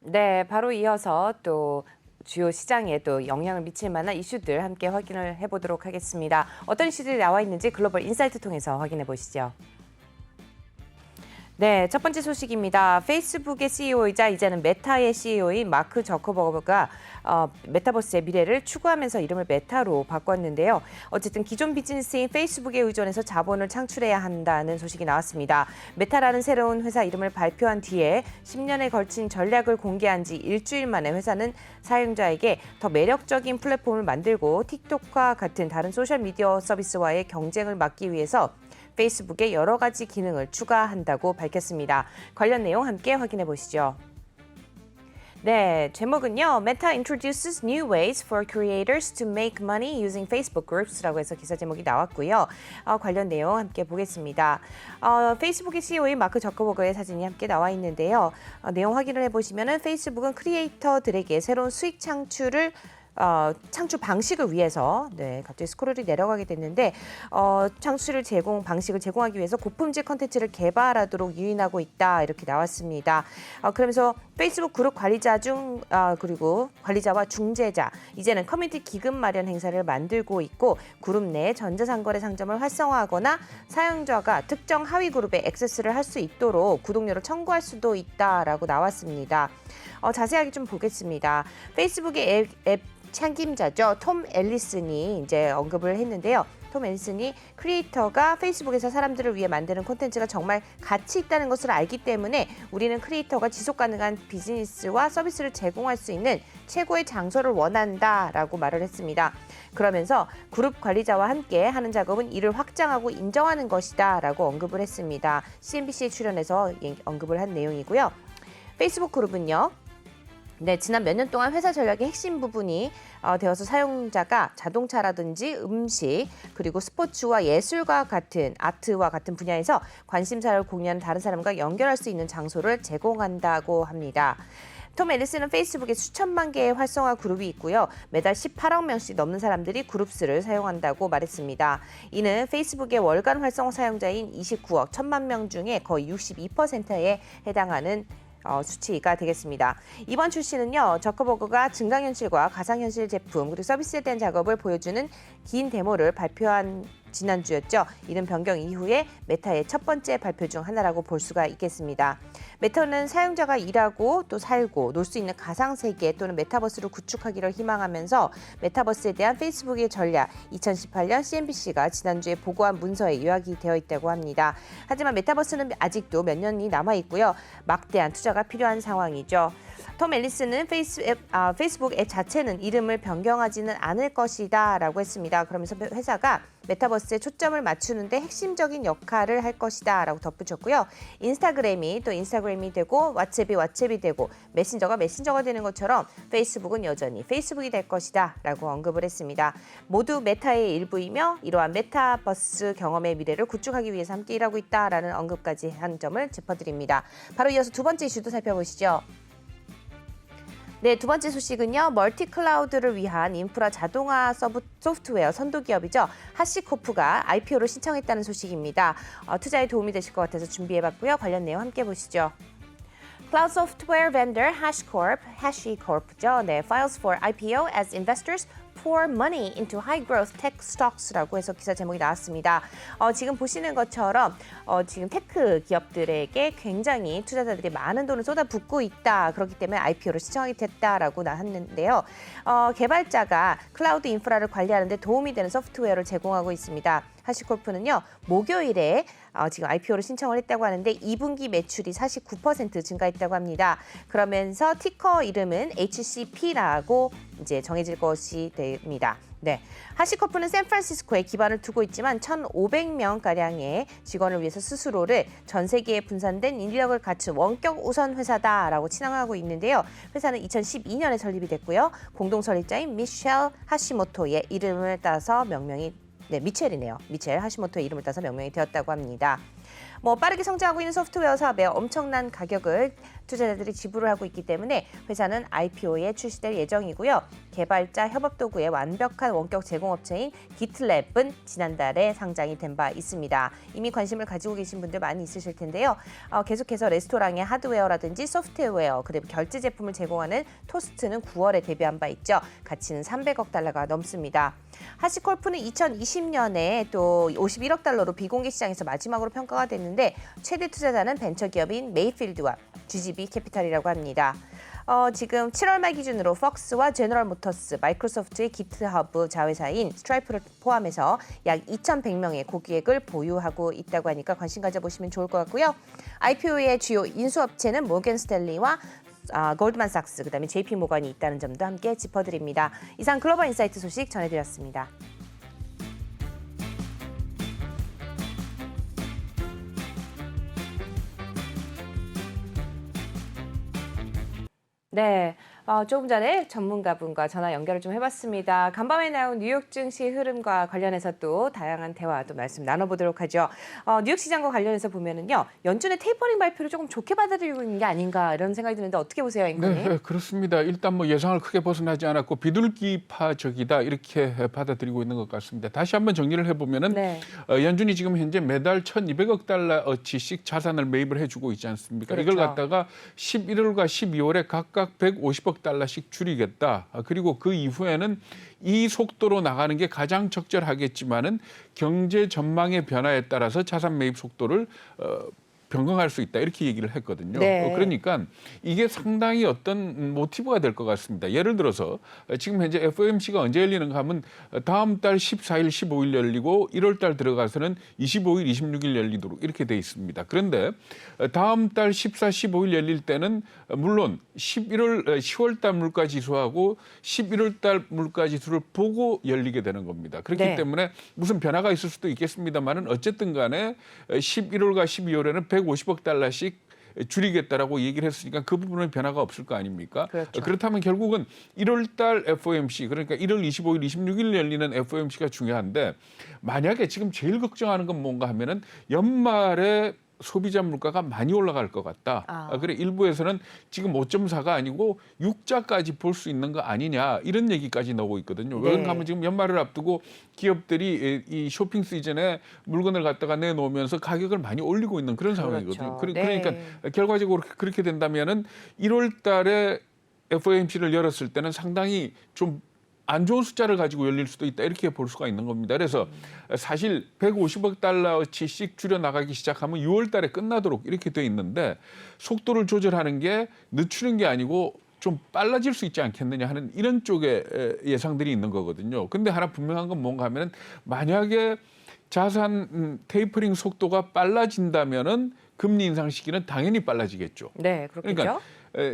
네, 바로 이어서 또 주요 시장에 또 영향을 미칠 만한 이슈들 함께 확인을 해보도록 하겠습니다. 어떤 이슈들이 나와 있는지 글로벌 인사이트 통해서 확인해 보시죠. 네, 첫 번째 소식입니다. 페이스북의 CEO이자 이제는 메타의 CEO인 마크 저커버그가 메타버스의 미래를 추구하면서 이름을 메타로 바꿨는데요. 어쨌든 기존 비즈니스인 페이스북에 의존해서 자본을 창출해야 한다는 소식이 나왔습니다. 메타라는 새로운 회사 이름을 발표한 뒤에 10년에 걸친 전략을 공개한 지 일주일 만에 회사는 사용자에게 더 매력적인 플랫폼을 만들고 틱톡과 같은 다른 소셜미디어 서비스와의 경쟁을 막기 위해서 페이스북에 여러 가지 기능을 추가한다고 밝혔습니다. 관련 내용 함께 확인해 보시죠. 네, 제목은요. Meta introduces new ways for creators to make money using Facebook Groups라고 해서 기사 제목이 나왔고요. 관련 내용 함께 보겠습니다. 페이스북의 CEO인 마크 저커버그의 사진이 함께 나와 있는데요. 내용 확인을 해보시면 페이스북은 크리에이터들에게 새로운 수익 창출 방식을 위해서 갑자기 스크롤이 내려가게 됐는데 방식을 제공하기 위해서 고품질 컨텐츠를 개발하도록 유인하고 있다 이렇게 나왔습니다. 그러면서 페이스북 그룹 그리고 관리자와 중재자 이제는 커뮤니티 기금 마련 행사를 만들고 있고 그룹 내 전자상거래 상점을 활성화하거나 사용자가 특정 하위 그룹에 액세스를 할 수 있도록 구독료를 청구할 수도 있다라고 나왔습니다. 자세하게 좀 보겠습니다. 페이스북의 앱 책임자죠. 톰 앨리슨이 이제 언급을 했는데요. 톰 앨리슨이 크리에이터가 페이스북에서 사람들을 위해 만드는 콘텐츠가 정말 가치 있다는 것을 알기 때문에 우리는 크리에이터가 지속 가능한 비즈니스와 서비스를 제공할 수 있는 최고의 장소를 원한다라고 말을 했습니다. 그러면서 그룹 관리자와 함께 하는 작업은 이를 확장하고 인정하는 것이다라고 언급을 했습니다. CNBC에 출연해서 언급을 한 내용이고요. 페이스북 그룹은요. 네, 지난 몇 년 동안 회사 전략의 핵심 부분이 되어서 사용자가 자동차라든지 음식 그리고 스포츠와 예술과 같은 아트와 같은 분야에서 관심사를 공유하는 다른 사람과 연결할 수 있는 장소를 제공한다고 합니다. 톰 앨리슨은 페이스북에 수천만 개의 활성화 그룹이 있고요. 매달 18억 명씩 넘는 사람들이 그룹스를 사용한다고 말했습니다. 이는 페이스북의 월간 활성화 사용자인 29억 1천만 명 중에 거의 62%에 해당하는 수치가 되겠습니다. 이번 출시는요. 저커버그가 증강현실과 가상현실 제품 그리고 서비스에 대한 작업을 보여주는 긴 데모를 발표한 지난주였죠. 이름 변경 이후에 메타의 첫 번째 발표 중 하나라고 볼 수가 있겠습니다. 메타는 사용자가 일하고 또 살고 놀 수 있는 가상세계 또는 메타버스를 구축하기를 희망하면서 메타버스에 대한 페이스북의 전략 2018년 CNBC가 지난주에 보고한 문서에 요약이 되어 있다고 합니다. 하지만 메타버스는 아직도 몇 년이 남아 있고요. 막대한 투자가 필요한 상황이죠. 톰 앨리슨은 페이스북 앱 자체는 이름을 변경하지는 않을 것이다 라고 했습니다. 그러면서 회사가 메타버스에 초점을 맞추는데 핵심적인 역할을 할 것이다 라고 덧붙였고요. 인스타그램이 또 인스타그램이 되고 왓츠앱이 되고 메신저가 되는 것처럼 페이스북은 여전히 페이스북이 될 것이다 라고 언급을 했습니다. 모두 메타의 일부이며 이러한 메타버스 경험의 미래를 구축하기 위해서 함께 일하고 있다라는 언급까지 한 점을 짚어드립니다. 바로 이어서 두 번째 이슈도 살펴보시죠. 네, 두 번째 소식은요. 멀티 클라우드를 위한 인프라 자동화 소프트웨어 선도기업이죠. 하시코프가 IPO를 신청했다는 소식입니다. 투자에 도움이 되실 것 같아서 준비해봤고요. 관련 내용 함께 보시죠. Cloud software vendor HashiCorp죠. 네, files for IPO as investors pour money into high-growth tech stocks라고 해서 기사 제목이 나왔습니다. 지금 보시는 것처럼 지금 테크 기업들에게 굉장히 투자자들이 많은 돈을 쏟아붓고 있다. 그렇기 때문에 IPO를 신청하게 됐다라고 나왔는데요. 개발자가 클라우드 인프라를 관리하는 데 도움이 되는 소프트웨어를 제공하고 있습니다. 하시코프는요. 목요일에 지금 IPO를 신청을 했다고 하는데 2분기 매출이 49% 증가했다고 합니다. 그러면서 티커 이름은 HCP라고 이제 정해질 것이 됩니다. 네, 하시코프는 샌프란시스코에 기반을 두고 있지만 1,500명 가량의 직원을 위해서 스스로를 전 세계에 분산된 인력을 갖춘 원격 우선 회사다라고 칭하고 있는데요. 회사는 2012년에 설립이 됐고요. 공동 설립자인 미셸 하시모토의 이름을 따서 명명이 네, 미첼이네요. 미첼 하시모토의 이름을 따서 명명이 되었다고 합니다. 뭐 빠르게 성장하고 있는 소프트웨어 사업에 엄청난 가격을 투자자들이 지불을 하고 있기 때문에 회사는 IPO에 출시될 예정이고요. 개발자 협업 도구의 완벽한 원격 제공업체인 기틀랩은 지난달에 상장이 된 바 있습니다. 이미 관심을 가지고 계신 분들 많이 있으실 텐데요. 계속해서 레스토랑의 하드웨어라든지 소프트웨어 그리고 결제 제품을 제공하는 토스트는 9월에 데뷔한 바 있죠. 가치는 300억 달러가 넘습니다. 하시콜프는 2020년에 또 51억 달러로 비공개 시장에서 마지막으로 평가가 됐는데 최대 투자자는 벤처기업인 메이필드와 GGB 캐피탈이라고 합니다. 지금 7월 말 기준으로 퍽스와 제너럴 모터스, 마이크로소프트의 기트허브 자회사인 스트라이프를 포함해서 약 2,100명의 고객을 보유하고 있다고 하니까 관심 가져보시면 좋을 것 같고요. IPO의 주요 인수업체는 모건 스탠리와 골드만삭스, 그다음에 JP 모건이 있다는 점도 함께 짚어드립니다. 이상 글로벌 인사이트 소식 전해드렸습니다. 네, 조금 전에 전문가분과 전화 연결을 좀 해봤습니다. 간밤에 나온 뉴욕 증시 흐름과 관련해서 또 다양한 대화도 말씀 나눠보도록 하죠. 뉴욕 시장과 관련해서 보면은요, 연준의 테이퍼링 발표를 조금 좋게 받아들이고 있는 게 아닌가 이런 생각이 드는데 어떻게 보세요, 앵커님? 네, 그렇습니다. 일단 뭐 예상을 크게 벗어나지 않았고 비둘기파적이다 이렇게 받아들이고 있는 것 같습니다. 다시 한번 정리를 해보면은 네. 연준이 지금 현재 매달 1,200억 달러어치씩 자산을 매입을 해주고 있지 않습니까? 그렇죠. 이걸 갖다가 11월과 12월에 각각 150억 달러씩 줄이겠다. 그리고 그 이후에는 이 속도로 나가는 게 가장 적절하겠지만은 경제 전망의 변화에 따라서 자산 매입 속도를 변경할 수 있다 이렇게 얘기를 했거든요. 네. 그러니까 이게 상당히 어떤 모티브가 될 것 같습니다. 예를 들어서 지금 현재 FOMC가 언제 열리는가 하면 다음 달 14일, 15일 열리고 1월 달 들어가서는 25일, 26일 열리도록 이렇게 돼 있습니다. 그런데 다음 달 14, 15일 열릴 때는 물론 10월 달 물가 지수하고 11월 달 물가 지수를 보고 열리게 되는 겁니다. 그렇기 네. 때문에 무슨 변화가 있을 수도 있겠습니다만은 어쨌든 간에 11월과 12월에는 150억 달러씩 줄이겠다라고 얘기를 했으니까 그 부분은 변화가 없을 거 아닙니까? 그렇죠. 그렇다면 결국은 1월 달 FOMC 그러니까 1월 25일, 26일 열리는 FOMC가 중요한데 만약에 지금 제일 걱정하는 건 뭔가 하면은 연말에 소비자 물가가 많이 올라갈 것 같다. 그래 일부에서는 지금 5.4가 아니고 6자까지 볼 수 있는 거 아니냐 이런 얘기까지 나오고 있거든요. 네. 그런가 하면 지금 연말을 앞두고 기업들이 이 쇼핑 시즌에 물건을 갖다가 내놓으면서 가격을 많이 올리고 있는 그런 상황이거든요. 그렇죠. 그러니까 네. 결과적으로 그렇게 된다면은 1월 달에 FOMC를 열었을 때는 상당히 좀 안 좋은 숫자를 가지고 열릴 수도 있다 이렇게 볼 수가 있는 겁니다. 그래서 사실 150억 달러치씩 줄여 나가기 시작하면 6월 달에 끝나도록 이렇게 돼 있는데 속도를 조절하는 게 늦추는 게 아니고 좀 빨라질 수 있지 않겠느냐 하는 이런 쪽의 예상들이 있는 거거든요. 근데 하나 분명한 건 뭔가 하면은 만약에 자산 테이퍼링 속도가 빨라진다면은 금리 인상 시기는 당연히 빨라지겠죠. 네, 그렇겠죠. 그러니까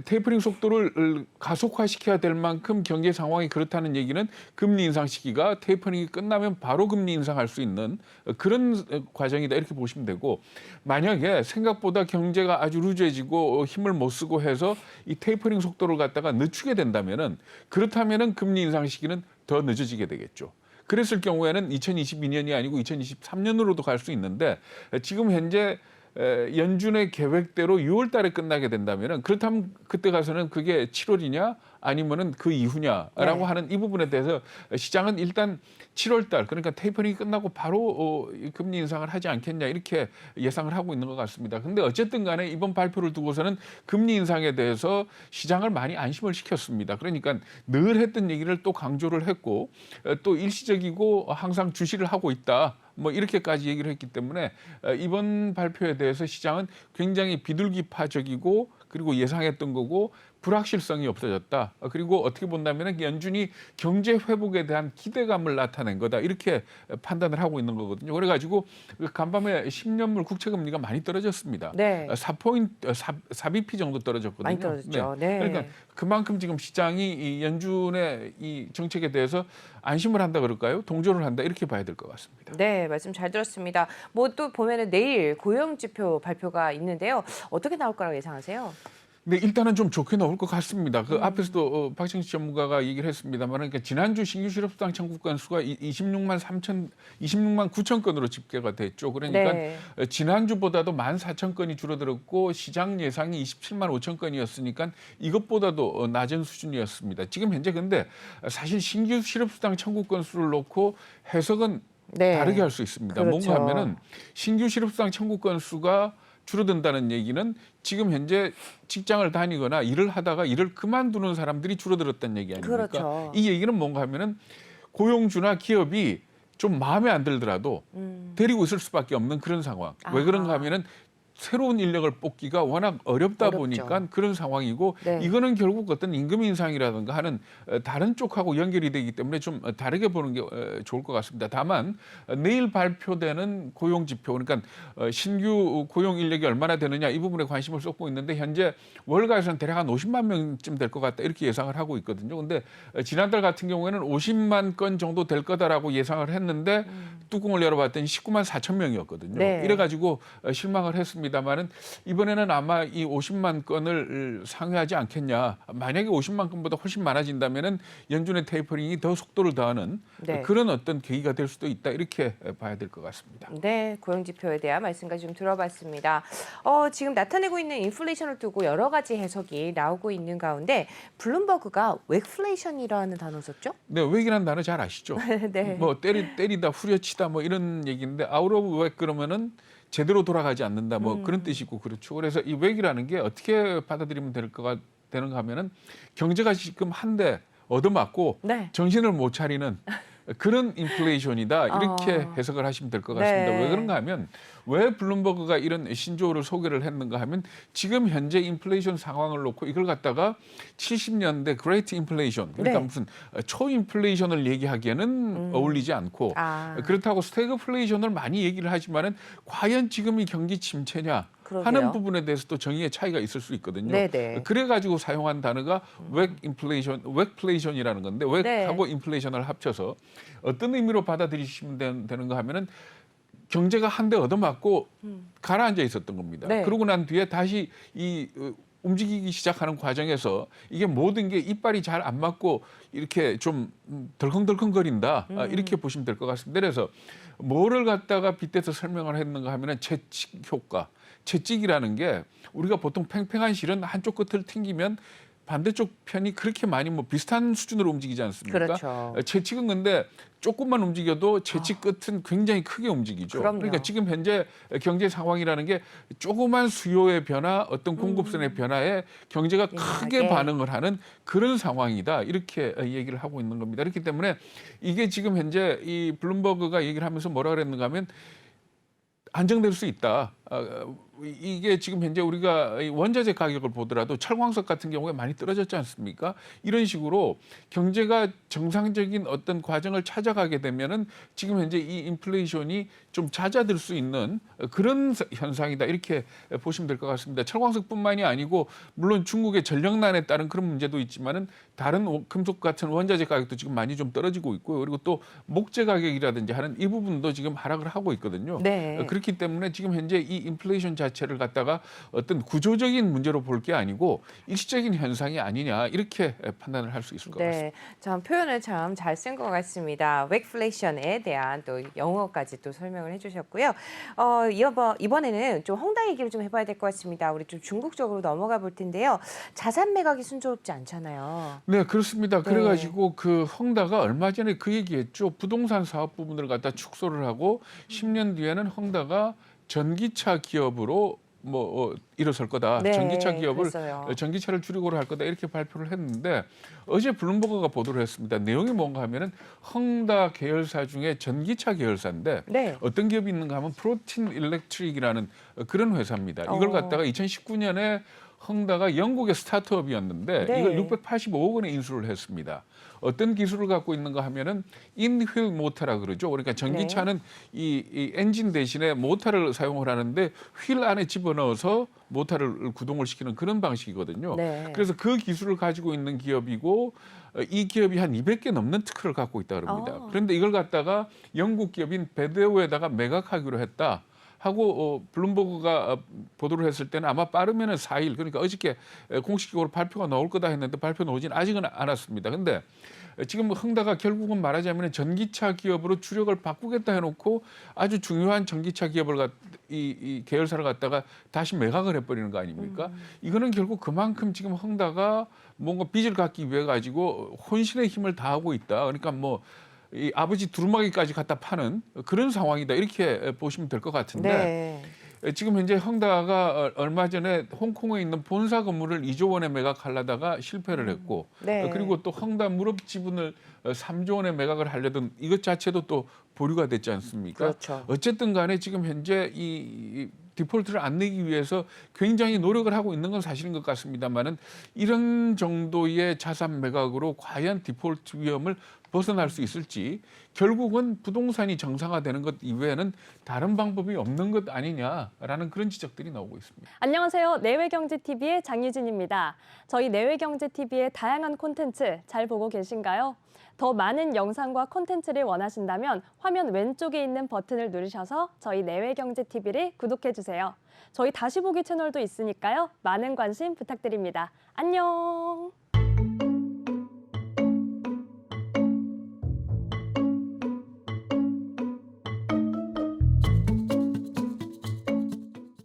테이퍼링 속도를 가속화시켜야 될 만큼 경제 상황이 그렇다는 얘기는 금리 인상 시기가 테이퍼링이 끝나면 바로 금리 인상할 수 있는 그런 과정이다 이렇게 보시면 되고 만약에 생각보다 경제가 아주 루즈해지고 힘을 못 쓰고 해서 이 테이퍼링 속도를 갖다가 늦추게 된다면은 그렇다면은 금리 인상 시기는 더 늦어지게 되겠죠. 그랬을 경우에는 2022년이 아니고 2023년으로도 갈 수 있는데 지금 현재 연준의 계획대로 6월 달에 끝나게 된다면은 그렇다면 그때 가서는 그게 7월이냐 아니면은 그 이후냐라고 네. 하는 이 부분에 대해서 시장은 일단 7월 달 그러니까 테이퍼링이 끝나고 바로 금리 인상을 하지 않겠냐 이렇게 예상을 하고 있는 것 같습니다. 근데 어쨌든 간에 이번 발표를 두고서는 금리 인상에 대해서 시장을 많이 안심을 시켰습니다. 그러니까 늘 했던 얘기를 또 강조를 했고 또 일시적이고 항상 주시를 하고 있다. 뭐 이렇게까지 얘기를 했기 때문에 이번 발표에 대해서 시장은 굉장히 비둘기파적이고 그리고 예상했던 거고 불확실성이 없어졌다. 그리고 어떻게 본다면 연준이 경제 회복에 대한 기대감을 나타낸 거다. 이렇게 판단을 하고 있는 거거든요. 그래가지고 간밤에 10년물 국채금리가 많이 떨어졌습니다. 네. 4bp 정도 떨어졌거든요. 많이 떨어졌죠. 네. 그러니까 그만큼 지금 시장이 이 연준의 이 정책에 대해서 안심을 한다 그럴까요? 동조를 한다 이렇게 봐야 될 것 같습니다. 네, 말씀 잘 들었습니다. 뭐 또 보면은 내일 고용지표 발표가 있는데요. 어떻게 나올 거라고 예상하세요? 네, 일단은 좀 좋게 나올 것 같습니다. 그 앞에서도 박정식 전문가가 얘기를 했습니다만, 그러니까 지난주 신규 실업수당 청구 건수가 26만 9천 건으로 집계가 됐죠. 그러니까 네. 지난주보다도 14,000건이 줄어들었고 시장 예상이 27만 5천 건이었으니까 이것보다도 낮은 수준이었습니다. 지금 현재 근데 사실 신규 실업수당 청구 건수를 놓고 해석은 네. 다르게 할 수 있습니다. 그렇죠. 뭔가 하면은 신규 실업수당 청구 건수가 줄어든다는 얘기는 지금 현재 직장을 다니거나 일을 하다가 일을 그만두는 사람들이 줄어들었다는 얘기 아닙니까? 그렇죠. 이 얘기는 뭔가 하면은 고용주나 기업이 좀 마음에 안 들더라도 데리고 있을 수밖에 없는 그런 상황. 왜 그런가 하면은 새로운 인력을 뽑기가 워낙 어렵다 어렵죠. 보니까 그런 상황이고 네. 이거는 결국 어떤 임금 인상이라든가 하는 다른 쪽하고 연결이 되기 때문에 좀 다르게 보는 게 좋을 것 같습니다. 다만 내일 발표되는 고용 지표, 그러니까 신규 고용 인력이 얼마나 되느냐 이 부분에 관심을 쏟고 있는데 현재 월가에서는 대략 한 50만 명쯤 될 것 같다 이렇게 예상을 하고 있거든요. 근데 지난달 같은 경우에는 50만 건 정도 될 거다라고 예상을 했는데 뚜껑을 열어봤더니 19만 4천 명이었거든요. 네. 이래가지고 실망을 했습니다. 다만은 이번에는 아마 이 50만 건을 상회하지 않겠냐. 만약에 50만 건보다 훨씬 많아진다면은 연준의 테이퍼링이 더 속도를 더하는 네. 그런 어떤 계기가 될 수도 있다. 이렇게 봐야 될 것 같습니다. 네, 고용 지표에 대한 말씀까지 좀 들어봤습니다. 지금 나타내고 있는 인플레이션을 두고 여러 가지 해석이 나오고 있는 가운데 블룸버그가 웩플레이션이라는 단어 썼죠? 네, 웩이라는 단어 잘 아시죠? 네. 뭐 때리다 후려치다 뭐 이런 얘기인데 아웃 오브 웩 그러면은 제대로 돌아가지 않는다 뭐 그런 뜻이고 그렇죠. 그래서 이 웩이라는 게 어떻게 받아들이면 되는가 하면은 경제가 지금 한 대 얻어맞고 네. 정신을 못 차리는 그런 인플레이션이다 이렇게 해석을 하시면 될 것 같습니다. 네. 왜 그런가 하면 왜 블룸버그가 이런 신조어를 소개를 했는가 하면 지금 현재 인플레이션 상황을 놓고 이걸 갖다가 70년대 그레이트 인플레이션 그러니까 네. 무슨 초인플레이션을 얘기하기에는 어울리지 않고 그렇다고 스태그플레이션을 많이 얘기를 하지만은 과연 지금이 경기 침체냐 그러게요. 하는 부분에 대해서도 정의의 차이가 있을 수 있거든요. 네네. 그래가지고 사용한 단어가 웩플레이션이라는 건데 웩하고 네. 인플레이션을 합쳐서 어떤 의미로 받아들이시면 되는가 하면은 경제가 한 대 얻어맞고 가라앉아 있었던 겁니다. 네. 그러고 난 뒤에 다시 움직이기 시작하는 과정에서 이게 모든 게 이빨이 잘 안 맞고 이렇게 좀 덜컹덜컹거린다 이렇게 보시면 될 것 같습니다. 그래서 뭐를 갖다가 빗대서 설명을 했는가 하면은 채찍 효과. 채찍이라는 게 우리가 보통 팽팽한 실은 한쪽 끝을 튕기면 반대쪽 편이 그렇게 많이 뭐 비슷한 수준으로 움직이지 않습니까? 그렇죠. 채찍은 근데 조금만 움직여도 채찍 끝은 굉장히 크게 움직이죠. 그럼요. 그러니까 지금 현재 경제 상황이라는 게 조그만 수요의 변화, 어떤 공급선의 변화에 경제가 크게 예민하게. 반응을 하는 그런 상황이다. 이렇게 얘기를 하고 있는 겁니다. 그렇기 때문에 이게 지금 현재 이 블룸버그가 얘기를 하면서 뭐라 그랬는가 하면 안정될 수 있다. 이게 지금 현재 우리가 이 원자재 가격을 보더라도 철광석 같은 경우에 많이 떨어졌지 않습니까? 이런 식으로 경제가 정상적인 어떤 과정을 찾아가게 되면은 지금 현재 이 인플레이션이 좀 잦아들 수 있는 그런 현상이다. 이렇게 보시면 될 것 같습니다. 철광석뿐만이 아니고 물론 중국의 전력난에 따른 그런 문제도 있지만은 다른 금속 같은 원자재 가격도 지금 많이 좀 떨어지고 있고요. 그리고 또 목재 가격이라든지 하는 이 부분도 지금 하락을 하고 있거든요. 네. 그렇기 때문에 지금 현재 이 인플레이션 자체를 갖다가 어떤 구조적인 문제로 볼 게 아니고 일시적인 현상이 아니냐 이렇게 판단을 할 수 있을 것 같습니다. 네, 참 표현을 참 잘 쓴 것 같습니다. 웩플레이션에 대한 또 영어까지 또 설명을 해주셨고요. 이번에는 좀 헝다 얘기를 좀 해봐야 될 것 같습니다. 우리 좀 중국적으로 넘어가 볼 텐데요. 자산 매각이 순조롭지 않잖아요. 네, 그렇습니다. 네. 그래가지고 그 헝다가 얼마 전에 그 얘기했죠. 부동산 사업 부분을 갖다 축소를 하고 10년 뒤에는 헝다가 전기차 기업으로 일어설 거다. 네, 전기차 기업을 그랬어요. 전기차를 주력으로 할 거다 이렇게 발표를 했는데 어제 블룸버그가 보도를 했습니다. 내용이 뭔가 하면은 헝다 계열사 중에 전기차 계열사인데 네. 어떤 기업이 있는가 하면 프로틴 일렉트릭이라는 그런 회사입니다. 이걸 갖다가 2019년에 헝다가 영국의 스타트업이었는데 네. 이걸 685억 원에 인수를 했습니다. 어떤 기술을 갖고 있는가 하면은 인휠 모터라 그러죠. 그러니까 전기차는 이 엔진 대신에 모터를 사용을 하는데 휠 안에 집어넣어서 모터를 구동을 시키는 그런 방식이거든요. 네. 그래서 그 기술을 가지고 있는 기업이고 이 기업이 한 200개 넘는 특허를 갖고 있다 그럽니다. 그런데 이걸 갖다가 영국 기업인 베데오에다가 매각하기로 했다. 하고 블룸버그가 보도를 했을 때는 아마 빠르면은 4일 그러니까 어저께 공식적으로 발표가 나올 거다 했는데 발표 나오진 아직은 않았습니다. 근데 지금 흥다가 결국은 말하자면 전기차 기업으로 주력을 바꾸겠다 해놓고 아주 중요한 전기차 기업을 이 계열사를 갖다가 다시 매각을 해버리는 거 아닙니까? 이거는 결국 그만큼 지금 흥다가 뭔가 빚을 갚기 위해 가지고 혼신의 힘을 다하고 있다. 그러니까 뭐 이 아버지 두루마기까지 갖다 파는 그런 상황이다. 이렇게 보시면 될 것 같은데 지금 현재 흥다가 얼마 전에 홍콩에 있는 본사 건물을 2조 원에 매각하려다가 실패를 했고 그리고 또 흥다 무릎 지분을 3조 원에 매각을 하려던 이것 자체도 또 보류가 됐지 않습니까? 그렇죠. 어쨌든 간에 지금 현재 이 디폴트를 안 내기 위해서 굉장히 노력을 하고 있는 건 사실인 것 같습니다만은 이런 정도의 자산 매각으로 과연 디폴트 위험을 벗어날 수 있을지 결국은 부동산이 정상화되는 것 이외에는 다른 방법이 없는 것 아니냐라는 그런 지적들이 나오고 있습니다. 안녕하세요. 내외경제TV의 장유진입니다. 저희 내외경제TV의 다양한 콘텐츠 잘 보고 계신가요? 더 많은 영상과 콘텐츠를 원하신다면 화면 왼쪽에 있는 버튼을 누르셔서 저희 내외경제TV를 구독해주세요. 저희 다시 보기 채널도 있으니까요. 많은 관심 부탁드립니다. 안녕!